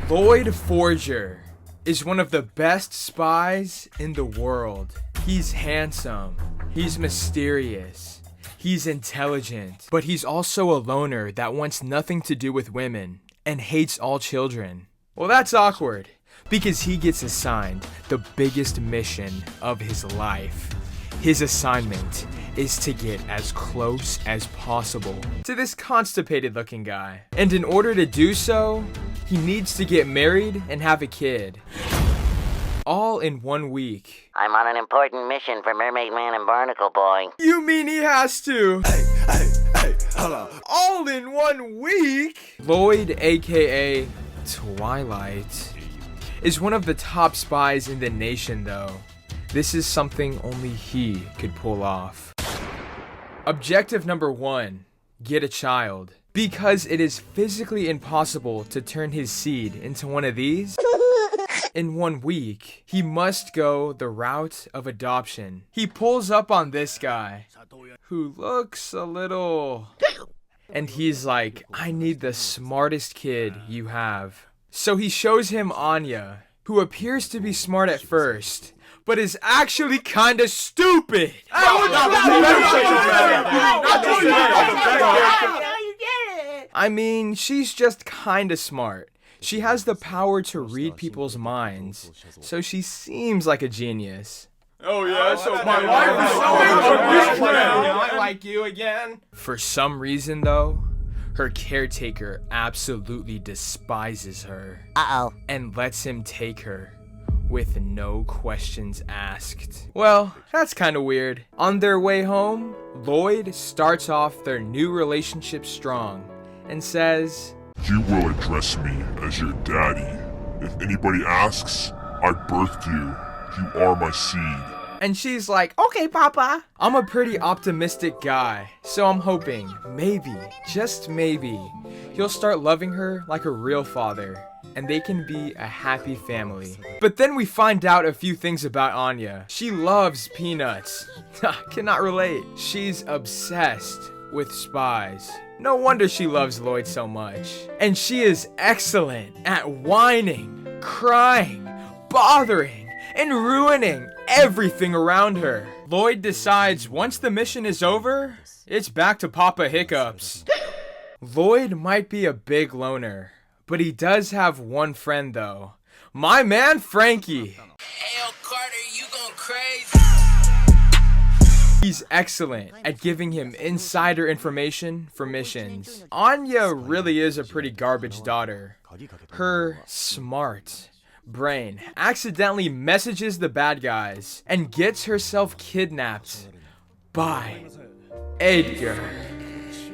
Loid Forger is one of the best spies in the world. He's handsome, he's mysterious, he's intelligent, but he's also a loner that wants nothing to do with women and hates all children. Well, that's awkward, because he gets assigned the biggest mission of his life. His assignment is to get as close as possible to this constipated looking guy. And in order to do so, he needs to get married and have a kid. All in 1 week. I'm on an important mission for Mermaid Man and Barnacle Boy. You mean he has to? Hey, hold on. All in 1 week? Loid, aka Twilight, is one of the top spies in the nation though. This is something only he could pull off. Objective number 1, get a child. Because it is physically impossible to turn his seed into one of these, in 1 week, he must go the route of adoption. He pulls up on this guy, who looks a little... And he's like, I need the smartest kid you have. So he shows him Anya, who appears to be smart at first, but is actually kinda stupid. I mean, she's just kinda smart. She has the power to read people's minds, so she seems like a genius. Oh yeah, so my life is so I like you again. For some reason though, her caretaker absolutely despises her. Uh-oh. And lets him take her with no questions asked. Well, that's kinda weird. On their way home, Loid starts off their new relationship strong and says, You will address me as your daddy. If anybody asks, I birthed you. You are my seed. And she's like, okay, Papa. I'm a pretty optimistic guy, so I'm hoping, maybe, just maybe, he'll start loving her like a real father, and they can be a happy family. But then we find out a few things about Anya. She loves peanuts. Cannot relate. She's obsessed with spies. No wonder she loves Loid so much. And she is excellent at whining, crying, bothering, and ruining everything around her. Loid decides once the mission is over, it's back to Papa Hiccups. Loid might be a big loner, but he does have one friend though. My man Frankie. Hey, Carter, you going crazy? He's excellent at giving him insider information for missions. Anya really is a pretty garbage daughter. Her smart brain accidentally messages the bad guys and gets herself kidnapped by Edgar.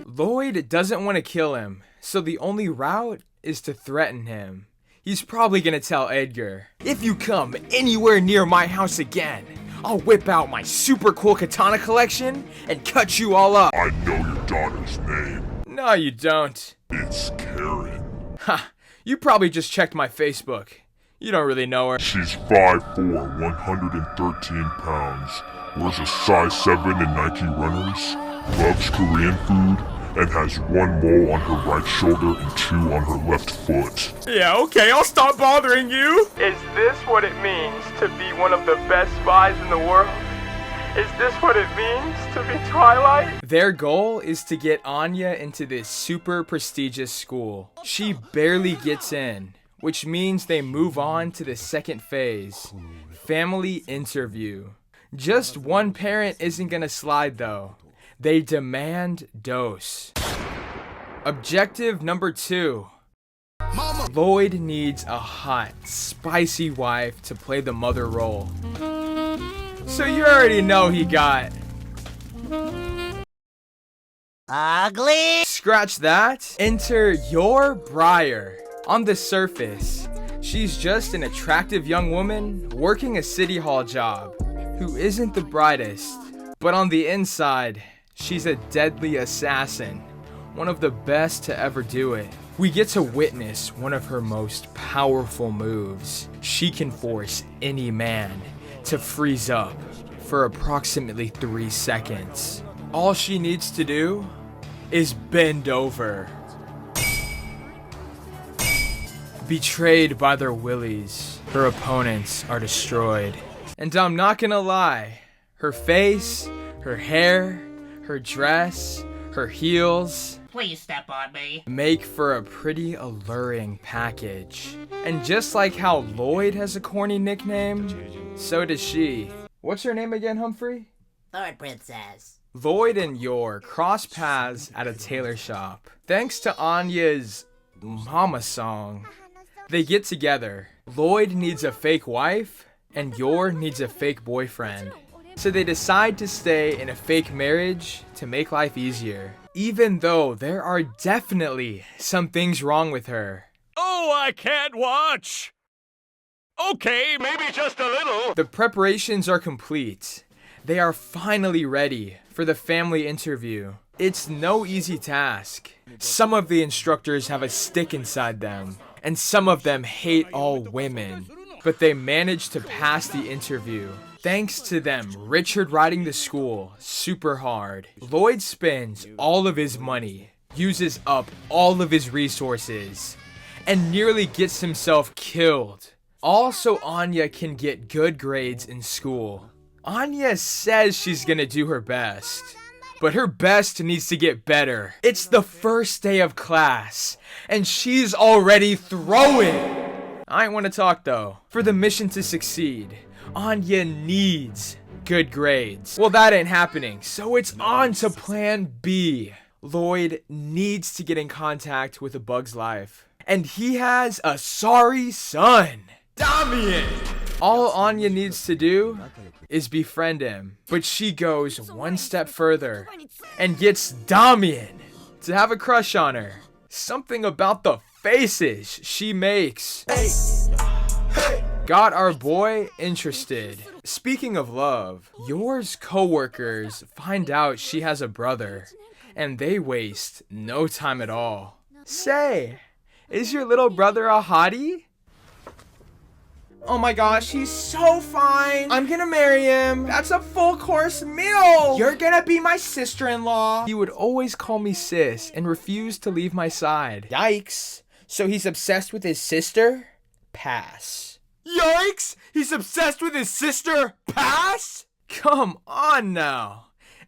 Loid doesn't want to kill him, so the only route is to threaten him. He's probably gonna tell Edgar, if you come anywhere near my house again, I'll whip out my super cool katana collection and cut you all up. I know your daughter's name. No, you don't. It's Karen. Ha, you probably just checked my Facebook. You don't really know her. She's 5'4", 113 pounds, wears a size 7 and Nike runners, loves Korean food, and has 1 mole on her right shoulder and 2 on her left foot. Yeah, okay, I'll stop bothering you. Is this what it means to be one of the best spies in the world? Is this what it means to be Twilight? Their goal is to get Anya into this super prestigious school. She barely gets in, which means they move on to the second phase, family interview. Just one parent isn't gonna slide though. They demand dose. Objective number 2. Loid needs a hot, spicy wife to play the mother role. So you already know he got... Ugly! Scratch that. Enter your Briar. On the surface, she's just an attractive young woman working a city hall job who isn't the brightest. But on the inside, she's a deadly assassin, one of the best to ever do it. We get to witness one of her most powerful moves. She can force any man to freeze up for approximately 3 seconds. All she needs to do is bend over. Betrayed by their willies, her opponents are destroyed. And I'm not gonna lie, her face, her hair, her dress, her heels, Please step on me. make for a pretty alluring package. And just like how Loid has a corny nickname, so does she. What's her name again, Humphrey? Lord Princess. Loid and Yor cross paths at a tailor shop. Thanks to Anya's mama song, they get together. Loid needs a fake wife, and Yor needs a fake boyfriend. So they decide to stay in a fake marriage to make life easier, even though there are definitely some things wrong with her. Oh, I can't watch. Okay, maybe just a little. The preparations are complete. They are finally ready for the family interview. It's no easy task. Some of the instructors have a stick inside them, and some of them hate all women. But they manage to pass the interview. Thanks to them, Richard riding the school super hard. Loid spends all of his money, uses up all of his resources, and nearly gets himself killed. Also, Anya can get good grades in school. Anya says she's gonna do her best, but her best needs to get better. It's the first day of class, and she's already throwing. I ain't wanna talk though. For the mission to succeed, Anya needs good grades. Well, that ain't happening, so it's on to plan B. Loid needs to get in contact with a bug's life, and he has a sorry son, Damian. All Anya needs to do is befriend him, but she goes one step further and gets Damian to have a crush on her. Something about the faces she makes got our boy interested. Speaking of love, Yor's co-workers find out she has a brother, and they waste no time at all. Say, is your little brother a hottie? Oh my gosh, he's so fine. I'm gonna marry him. That's a full course meal. You're gonna be my sister-in-law. He would always call me sis and refuse to leave my side. Yikes. So he's obsessed with his sister? Pass. Yikes! He's obsessed with his sister? Pass? Come on now.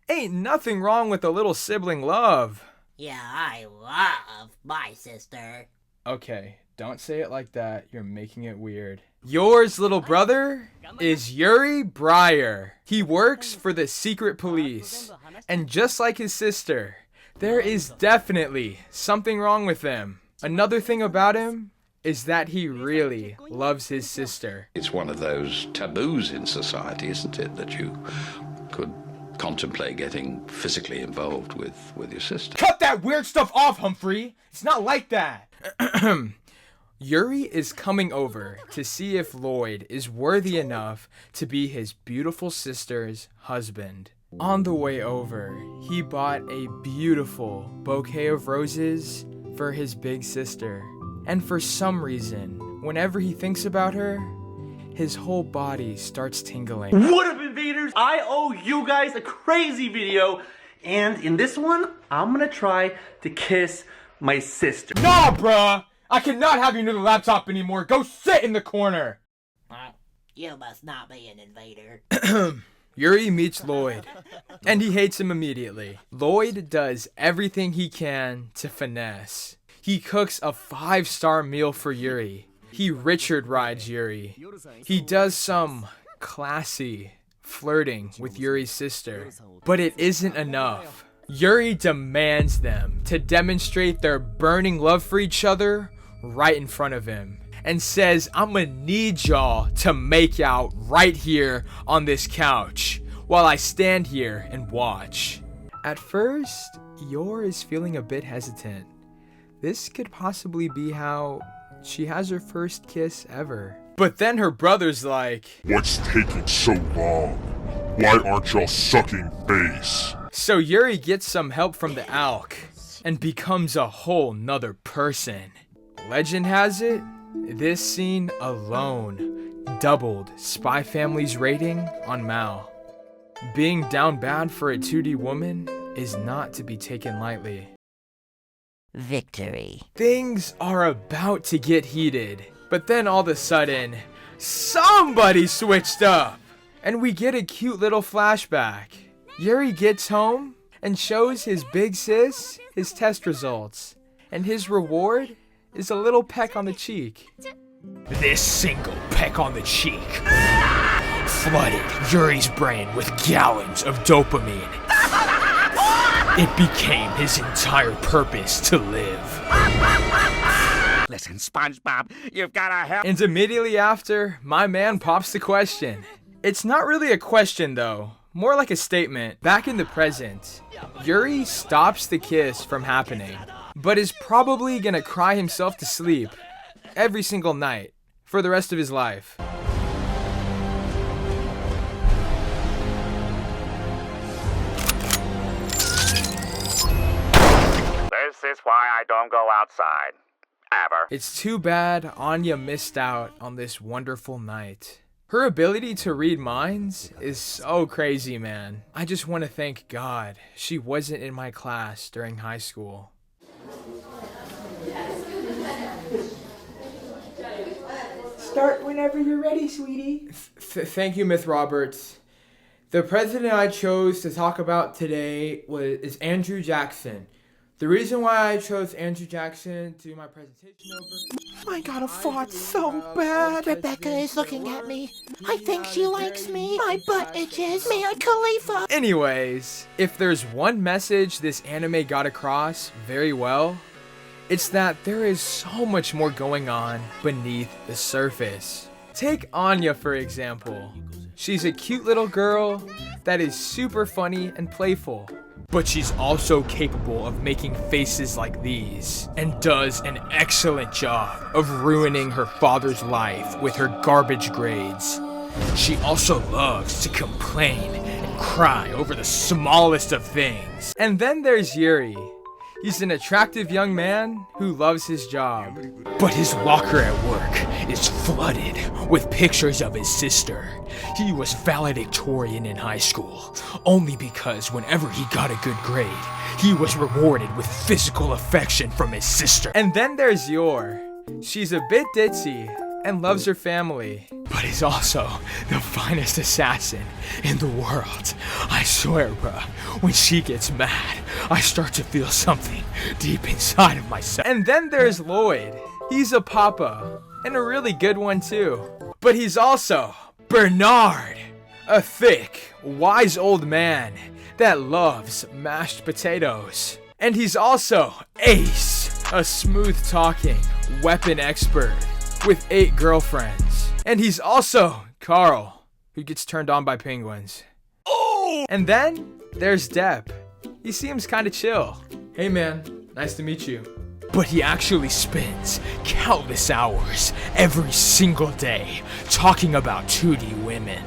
Ain't nothing wrong with a little sibling love. Yeah, I love my sister. Okay, don't say it like that. You're making it weird. Yor's little brother is Yuri Briar. He works for the secret police. And just like his sister, there is definitely something wrong with him. Another thing about him is that he really loves his sister. It's one of those taboos in society, isn't it, that you could contemplate getting physically involved with your sister. Cut that weird stuff off, Humphrey! It's not like that! Yuri is coming over to see if Loid is worthy enough to be his beautiful sister's husband. On the way over, he bought a beautiful bouquet of roses for his big sister. And for some reason, whenever he thinks about her, his whole body starts tingling. What up, invaders? I owe you guys a crazy video, and in this one, I'm gonna try to kiss my sister. Nah, bruh! I cannot have you near the laptop anymore. Go sit in the corner! You must not be an invader. Yuri meets Loid, and he hates him immediately. Loid does everything he can to finesse. He cooks a 5-star meal for Yuri. He Richard rides Yuri. He does some classy flirting with Yuri's sister. But it isn't enough. Yuri demands them to demonstrate their burning love for each other right in front of him. And says, I'ma need y'all to make out right here on this couch while I stand here and watch. At first, Yor is feeling a bit hesitant. This could possibly be how she has her first kiss ever. But then her brother's like, What's taking so long? Why aren't y'all sucking base? So Yuri gets some help from the Alk and becomes a whole nother person. Legend has it, this scene alone doubled SpyXFamily's rating on Mal. Being down bad for a 2D woman is not to be taken lightly. Victory. Things are about to get heated, but then all of a sudden, somebody switched up, and we get a cute little flashback. Yuri gets home and shows his big sis his test results, and his reward is a little peck on the cheek. This single peck on the cheek flooded Yuri's brain with gallons of dopamine. It became his entire purpose to live. Listen, SpongeBob, you've gotta help. And immediately after, my man pops the question. It's not really a question though, more like a statement. Back in the present, Yuri stops the kiss from happening, but is probably gonna cry himself to sleep every single night for the rest of his life. This is why I don't go outside. Ever. It's too bad Anya missed out on this wonderful night. Her ability to read minds is so crazy, man. I just want to thank God she wasn't in my class during high school. Start whenever you're ready, sweetie. Thank you, Miss Roberts. The president I chose to talk about today is Andrew Jackson. The reason why I chose Andrew Jackson to do my presentation over... I got a fart so bad. Rebecca is looking at me. I think she likes me. My butt itches. Mia Khalifa. Anyways, if there's one message this anime got across very well, it's that there is so much more going on beneath the surface. Take Anya for example. She's a cute little girl that is super funny and playful. But she's also capable of making faces like these, and does an excellent job of ruining her father's life with her garbage grades. She also loves to complain and cry over the smallest of things. And then there's Yuri. He's an attractive young man who loves his job. But his locker at work is flooded with pictures of his sister. He was valedictorian in high school, only because whenever he got a good grade, he was rewarded with physical affection from his sister. And then there's Yor. She's a bit ditzy and loves her family, but is also the finest assassin in the world. I swear, bruh, when she gets mad, I start to feel something deep inside of myself. And then there's Loid. He's a papa, and a really good one too. But he's also Bernard, a thick, wise old man that loves mashed potatoes. And he's also Ace, a smooth-talking weapon expert with 8 girlfriends. And he's also Carl, who gets turned on by penguins. Oh! And then there's Depp. He seems kinda chill. Hey man, nice to meet you. But he actually spends countless hours every single day talking about 2D women.